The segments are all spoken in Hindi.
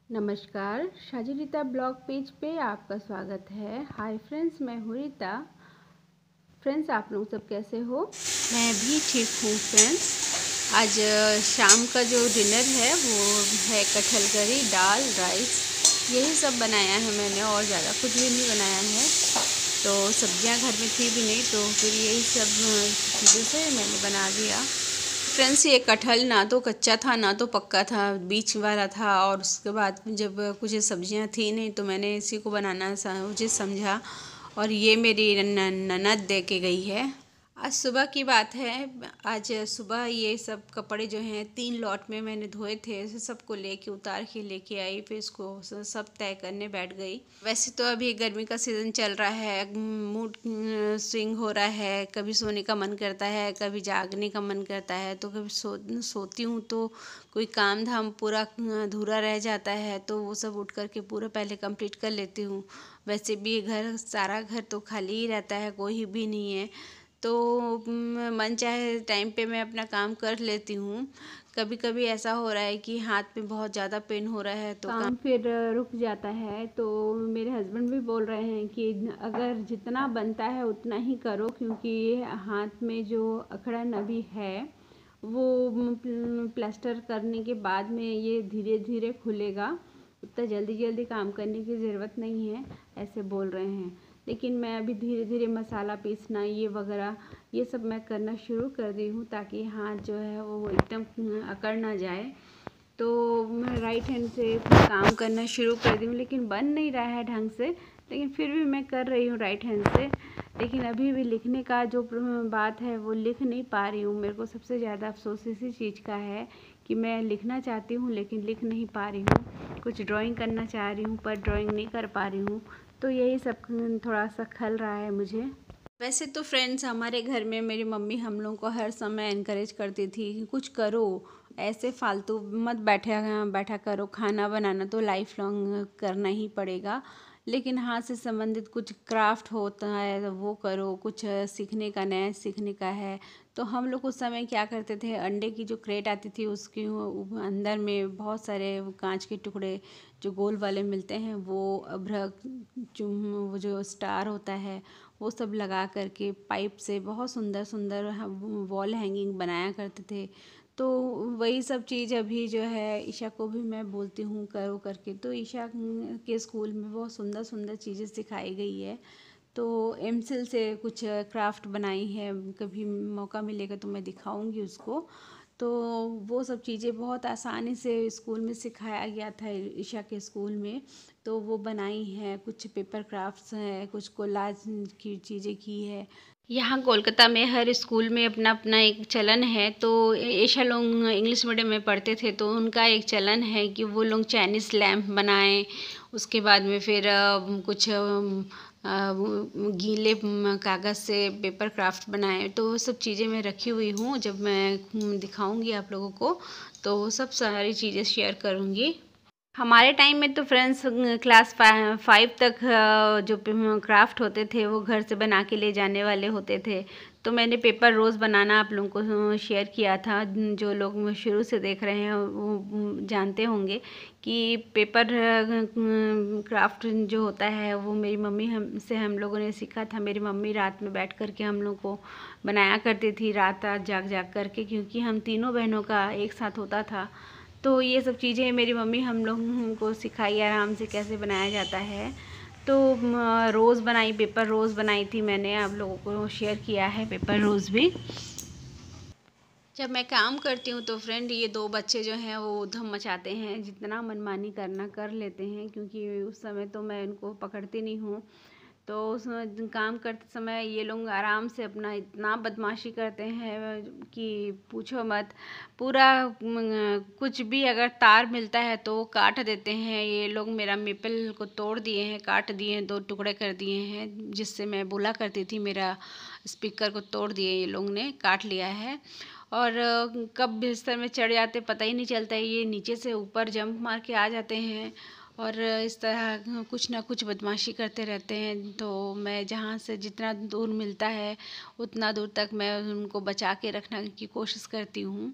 नमस्कार, शाजी रीता ब्लॉग पेज पे आपका स्वागत है। हाय फ्रेंड्स, मैं हूँ रीता। फ्रेंड्स, आप लोग सब कैसे हो? मैं भी ठीक हूँ फ्रेंड्स। आज शाम का जो डिनर है वो है कटहल करी, दाल, राइस, यही सब बनाया है मैंने और ज़्यादा कुछ भी नहीं बनाया है। तो सब्जियां घर में थी भी नहीं, तो फिर यही सब चीज़ों से मैंने बना दिया। फ्रेंड्स, ये कटहल ना तो कच्चा था ना तो पक्का था, बीच वाला था। और उसके बाद जब कुछ सब्जियां थी नहीं तो मैंने इसी को बनाना उचित समझा। और ये मेरी ननद दे के गई है। आज सुबह की बात है। आज सुबह ये सब कपड़े जो हैं 3 लॉट में मैंने धोए थे, इसे सबको लेके उतार के लेके आई, फिर इसको सब तय करने बैठ गई। वैसे तो अभी गर्मी का सीज़न चल रहा है, मूड स्विंग हो रहा है, कभी सोने का मन करता है, कभी जागने का मन करता है, तो कभी सोती हूँ तो कोई काम धाम पूरा अधूरा रह जाता है, तो वो सब उठ करके पूरा पहले कंप्लीट कर लेती हूँ। वैसे भी सारा घर तो खाली ही रहता है, कोई भी नहीं है, तो मन चाहे टाइम पे मैं अपना काम कर लेती हूँ। कभी कभी ऐसा हो रहा है कि हाथ में बहुत ज़्यादा पेन हो रहा है तो काम फिर रुक जाता है। तो मेरे हस्बैंड भी बोल रहे हैं कि अगर जितना बनता है उतना ही करो, क्योंकि हाथ में जो अकड़न अभी है वो प्लास्टर करने के बाद में ये धीरे धीरे खुलेगा, उतना जल्दी जल्दी काम करने की ज़रूरत नहीं है, ऐसे बोल रहे हैं। लेकिन मैं अभी धीरे धीरे मसाला पीसना ये वगैरह ये सब मैं करना शुरू कर दी हूँ, ताकि हाथ जो है वो एकदम अकड़ ना जाए। तो मैं राइट हैंड से काम करना शुरू कर दी हूँ, लेकिन बन नहीं रहा है ढंग से, लेकिन फिर भी मैं कर रही हूँ राइट हैंड से। लेकिन अभी भी लिखने का जो बात है वो लिख नहीं पा रही हूँ। मेरे को सबसे ज़्यादा अफसोस इसी चीज़ का है कि मैं लिखना चाहती हूँ लेकिन लिख नहीं पा रही हूँ। कुछ ड्राइंग करना चाह रही हूँ पर ड्राइंग नहीं कर पा रही हूँ। तो यही सब थोड़ा सा खल रहा है मुझे। वैसे तो फ्रेंड्स, हमारे घर में मेरी मम्मी हम लोग को हर समय इनकरेज करती थी कि कुछ करो, ऐसे फालतू मत बैठा करो, खाना बनाना तो लाइफ लॉन्ग करना ही पड़ेगा। लेकिन हाथ से संबंधित कुछ क्राफ्ट होता है वो करो, कुछ सीखने का, नया सीखने का है। तो हम लोग उस समय क्या करते थे, अंडे की जो क्रेट आती थी उसके अंदर में बहुत सारे कांच के टुकड़े जो गोल वाले मिलते हैं, वो अभ्रक, वो जो स्टार होता है, वो सब लगा करके पाइप से बहुत सुंदर सुंदर वॉल हैंगिंग बनाया करते थे। तो वही सब चीज़ अभी जो है ईशा को भी मैं बोलती हूँ करो करके। तो ईशा के स्कूल में बहुत सुंदर सुंदर चीज़ें सिखाई गई है। तो एमसिल से कुछ क्राफ्ट बनाई है, कभी मौका मिलेगा तो मैं दिखाऊंगी उसको। तो वो सब चीज़ें बहुत आसानी से स्कूल में सिखाया गया था ईशा के स्कूल में। तो वो बनाई है, कुछ पेपर क्राफ्ट्स हैं, कुछ कोलाज की चीज़ें की है। यहाँ कोलकाता में हर स्कूल में अपना अपना एक चलन है। तो ईशा लोग इंग्लिश मीडियम में पढ़ते थे तो उनका एक चलन है कि वो लोग चाइनीज़ लैम्प बनाएं। उसके बाद में फिर कुछ गीले कागज़ से पेपर क्राफ्ट बनाएं। तो वो सब चीज़ें मैं रखी हुई हूँ, जब मैं दिखाऊंगी आप लोगों को तो वो सब सारी चीज़ें शेयर करूँगी। हमारे टाइम में तो फ्रेंड्स क्लास 5 तक जो क्राफ्ट होते थे वो घर से बना के ले जाने वाले होते थे। तो मैंने पेपर रोज़ बनाना आप लोगों को शेयर किया था। जो लोग शुरू से देख रहे हैं वो जानते होंगे कि पेपर क्राफ्ट जो होता है वो मेरी मम्मी हम लोगों ने सीखा था। मेरी मम्मी रात में बैठ कर के हम लोग को बनाया करती थी, रात रात जाग जाग करके, क्योंकि हम तीनों बहनों का एक साथ होता था। तो ये सब चीज़ें मेरी मम्मी हम लोगों को सिखाई आराम से कैसे बनाया जाता है। तो रोज़ बनाई, पेपर रोज़ बनाई थी मैंने, आप लोगों को शेयर किया है पेपर रोज़ भी। जब मैं काम करती हूँ तो फ्रेंड ये 2 बच्चे जो हैं वो उधम मचाते हैं, जितना मनमानी करना कर लेते हैं, क्योंकि उस समय तो मैं इनको पकड़ती नहीं हूँ। तो उसमें काम करते समय ये लोग आराम से अपना इतना बदमाशी करते हैं कि पूछो मत। पूरा कुछ भी अगर तार मिलता है तो काट देते हैं ये लोग। मेरा मेपल को तोड़ दिए हैं, काट दिए हैं, 2 टुकड़े कर दिए हैं, जिससे मैं बोला करती थी मेरा स्पीकर को तोड़ दिए ये लोग ने, काट लिया है। और कब बिस्तर में चढ़ जाते पता ही नहीं चलता है, ये नीचे से ऊपर जंप मार के आ जाते हैं और इस तरह कुछ ना कुछ बदमाशी करते रहते हैं। तो मैं जहाँ से जितना दूर मिलता है उतना दूर तक मैं उनको बचा के रखने की कोशिश करती हूँ।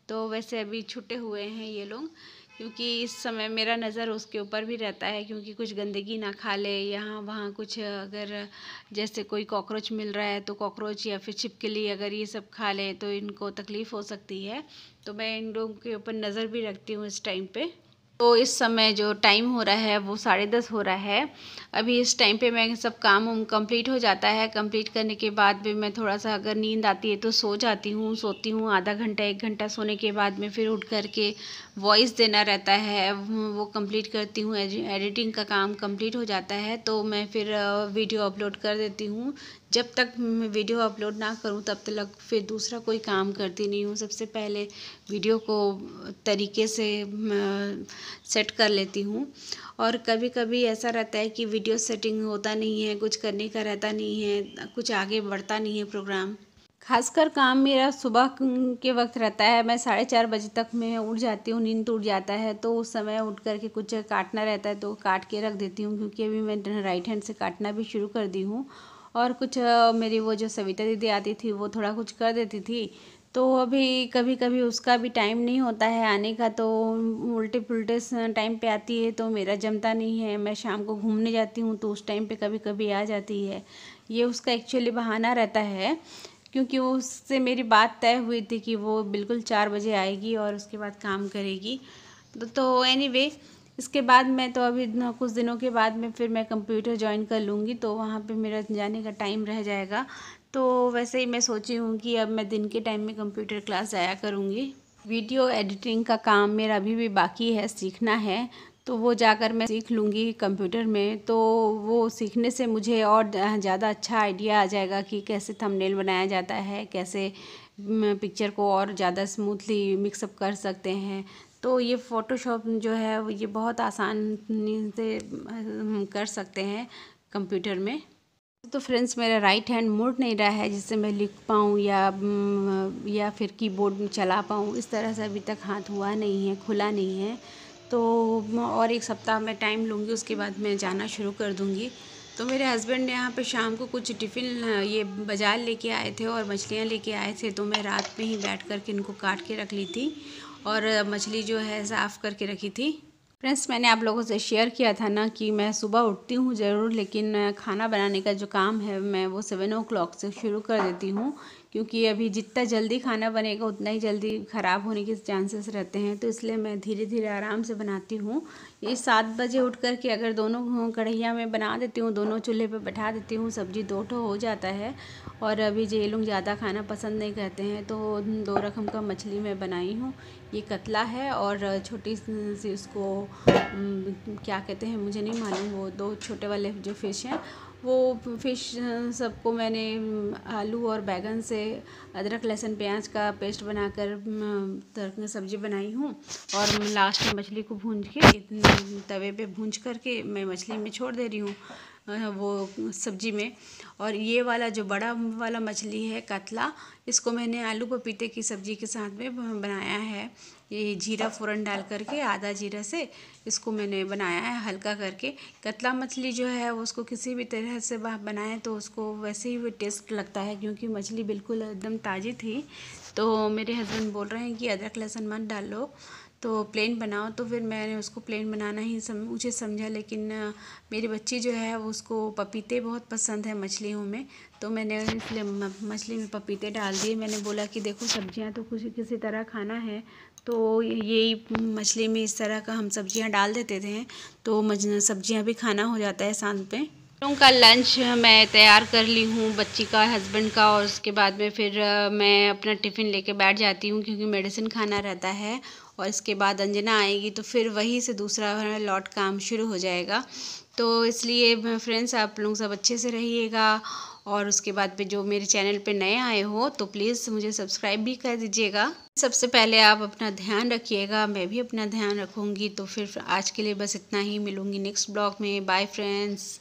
तो वैसे अभी छुट्टे हुए हैं ये लोग, क्योंकि इस समय मेरा नज़र उसके ऊपर भी रहता है, क्योंकि कुछ गंदगी ना खा ले, यहाँ वहाँ कुछ अगर जैसे कोई कॉकरोच मिल रहा है तो कॉकरोच या फिर छिपकली अगर ये सब खा ले तो इनको तकलीफ़ हो सकती है। तो मैं इन लोगों के ऊपर नज़र भी रखती हूँ इस टाइम पे। तो इस समय जो टाइम हो रहा है वो 10:30 हो रहा है। अभी इस टाइम पे मैं सब काम कंप्लीट हो जाता है। कंप्लीट करने के बाद भी मैं थोड़ा सा अगर नींद आती है तो सो जाती हूँ, सोती हूँ आधा घंटा 1 घंटा। सोने के बाद में फिर उठ कर के वॉइस देना रहता है, वो कंप्लीट करती हूँ। एडिटिंग का काम कंप्लीट हो जाता है तो मैं फिर वीडियो अपलोड कर देती हूँ। जब तक मैं वीडियो अपलोड ना करूँ तब तक फिर दूसरा कोई काम करती नहीं हूँ। सबसे पहले वीडियो को तरीके से सेट कर लेती हूँ। और कभी कभी ऐसा रहता है कि वीडियो सेटिंग होता नहीं है, कुछ करने का रहता नहीं है, कुछ आगे बढ़ता नहीं है प्रोग्राम। खासकर काम मेरा सुबह के वक्त रहता है। मैं 4:30 बजे तक मैं उठ जाती हूँ, नींद टूट जाता है तो उस समय उठ करके कुछ काटना रहता है तो काट के रख देती हूँ, क्योंकि अभी मैं राइट हैंड से काटना भी शुरू कर दी हूँ। और कुछ मेरी वो जो सविता दीदी आती थी वो थोड़ा कुछ कर देती थी, तो अभी कभी कभी उसका भी टाइम नहीं होता है आने का, तो उल्टे पुल्टे टाइम पे आती है तो मेरा जमता नहीं है। मैं शाम को घूमने जाती हूँ तो उस टाइम पे कभी कभी आ जाती है। ये उसका एक्चुअली बहाना रहता है, क्योंकि उससे मेरी बात तय हुई थी कि वो बिल्कुल 4 बजे आएगी और उसके बाद काम करेगी। तो एनीवे इसके बाद मैं तो अभी कुछ दिनों के बाद में फिर मैं कंप्यूटर ज्वाइन कर लूँगी, तो वहाँ पे मेरा जाने का टाइम रह जाएगा। तो वैसे ही मैं सोची हूँ कि अब मैं दिन के टाइम में कंप्यूटर क्लास जाया करूँगी। वीडियो एडिटिंग का काम मेरा अभी भी बाकी है, सीखना है, तो वो जाकर मैं सीख लूँगी कंप्यूटर में। तो वो सीखने से मुझे और ज़्यादा अच्छा आइडिया आ जाएगा कि कैसे थंबनेल बनाया जाता है, कैसे पिक्चर को और ज़्यादा स्मूथली मिक्सअप कर सकते हैं। तो ये फ़ोटोशॉप जो है ये बहुत आसानी से कर सकते हैं कंप्यूटर में। तो फ्रेंड्स मेरा राइट हैंड मुड़ नहीं रहा है जिससे मैं लिख पाऊँ या फिर कीबोर्ड में चला पाऊँ। इस तरह से अभी तक हाथ हुआ नहीं है, खुला नहीं है। तो और 1 सप्ताह मैं टाइम लूँगी, उसके बाद मैं जाना शुरू कर दूँगी। तो मेरे हस्बैंड ने यहाँ पे शाम को कुछ टिफ़िन ये बाज़ार लेके आए थे और मछलियाँ लेके आए थे, तो मैं रात में ही बैठ कर के इनको काट के रख ली थी और मछली जो है साफ़ करके रखी थी। फ्रेंड्स मैंने आप लोगों से शेयर किया था ना कि मैं सुबह उठती हूँ ज़रूर, लेकिन खाना बनाने का जो काम है मैं वो 7 o'clock से शुरू कर देती हूँ, क्योंकि अभी जितना जल्दी खाना बनेगा उतना ही जल्दी ख़राब होने के चांसेस रहते हैं। तो इसलिए मैं धीरे धीरे आराम से बनाती हूँ। ये 7 बजे उठ कर के अगर दोनों कढ़ैया में बना देती हूँ, दोनों चूल्हे पर बैठा देती हूँ, सब्ज़ी 2 ठो हो जाता है। और अभी ये लोग ज़्यादा खाना पसंद नहीं करते हैं तो 2 रकम का मछली मैं बनाई हूँ। ये कतला है और छोटी सी उसको क्या कहते हैं मुझे नहीं मालूम, वो 2 छोटे वाले जो फ़िश हैं वो फ़िश सबको मैंने आलू और बैंगन से अदरक लहसुन प्याज का पेस्ट बनाकर सब्ज़ी बनाई हूँ। और लास्ट में मछली को भूंज के तवे पे भूंज करके मैं मछली में छोड़ दे रही हूँ वो सब्ज़ी में। और ये वाला जो बड़ा वाला मछली है कतला, इसको मैंने आलू पपीते की सब्ज़ी के साथ में बनाया है। ये जीरा फ़ौरन डाल करके आधा जीरा से इसको मैंने बनाया है हल्का करके। कतला मछली जो है उसको किसी भी तरह से बनाएं तो उसको वैसे ही टेस्ट लगता है, क्योंकि मछली बिल्कुल एकदम ताज़ी थी। तो मेरे हस्बैंड बोल रहे हैं कि अदरक लहसुन मत डालो, तो प्लेन बनाओ। तो फिर मैंने उसको प्लेन बनाना ही मुझे समझा, लेकिन मेरी बच्ची जो है उसको पपीते बहुत पसंद है मछलियों में, तो मैंने इसलिए मछली में पपीते डाल दिए। मैंने बोला कि देखो सब्जियां तो कुछ किसी तरह खाना है, तो यही मछली में इस तरह का हम सब्जियां डाल देते थे तो सब्जियां भी खाना हो जाता है साथ में। उनका लंच मैं तैयार कर ली हूँ, बच्ची का, हस्बैंड का, और उसके बाद में फिर मैं अपना टिफ़िन लेके बैठ जाती हूँ, क्योंकि मेडिसिन खाना रहता है। और इसके बाद अंजना आएगी तो फिर वहीं से दूसरा लॉट काम शुरू हो जाएगा। तो इसलिए फ्रेंड्स आप लोग सब अच्छे से रहिएगा, और उसके बाद पे जो मेरे चैनल पे नए आए हो तो प्लीज़ मुझे सब्सक्राइब भी कर दीजिएगा। सबसे पहले आप अपना ध्यान रखिएगा, मैं भी अपना ध्यान रखूँगी। तो फिर आज के लिए बस इतना ही, मिलूँगी नेक्स्ट ब्लॉग में। Bye friends.